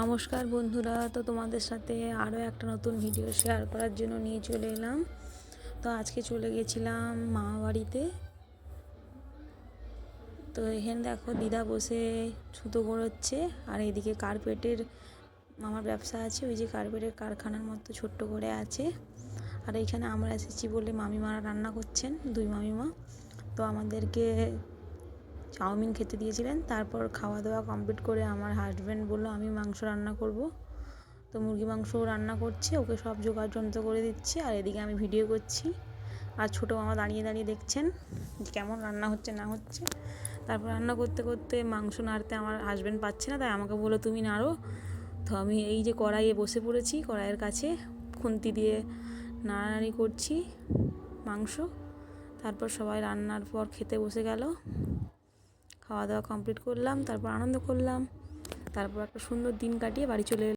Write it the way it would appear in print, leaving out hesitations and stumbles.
নমস্কার বন্ধুরা, তো তোমাদের সাথে আরও একটা নতুন ভিডিও শেয়ার করার জন্য নিয়ে চলে এলাম। তো আজকে চলে গেছিলাম মামা বাড়িতে। তো এখানে দেখো দিদা বসে ছুতো ঘোরাচ্ছে, আর এইদিকে কার্পেটের আমার ব্যবসা আছে, ওই যে কার্পেটের কারখানার মতো ছোট্ট করে আছে। আর এইখানে আমরা এসেছি বলে মামিমারা রান্না করছেন, দুই মামিমা। তো আমাদেরকে চাউমিন খেতে দিয়েছিলেন। তারপর খাওয়া দাওয়া কমপ্লিট করে আমার হাজব্যান্ড বললো আমি মাংস রান্না করব। তো মুরগি মাংসও রান্না করছে, ওকে সব জোগাড় যন্ত্র করে দিচ্ছি, আর এদিকে আমি ভিডিও করছি। আর ছোটো মামা দাঁড়িয়ে দাঁড়িয়ে দেখছেন কেমন রান্না হচ্ছে না হচ্ছে। তারপর রান্না করতে করতে মাংস নাড়তে আমার হাজব্যান্ড পাচ্ছে না, তাই আমাকে বললো তুমি নাড়ো। তো আমি এই যে কড়াইয়ে বসে পড়েছি, কড়াইয়ের কাছে খুন্তি দিয়ে নাড়ানাড়ি করছি মাংস। তারপর সবাই রান্নার পর খেতে বসে গেল। খাওয়া দাওয়া কমপ্লিট করলাম, তারপর আনন্দ করলাম, তারপর একটা সুন্দর দিন কাটিয়ে বাড়ি চলে এলাম।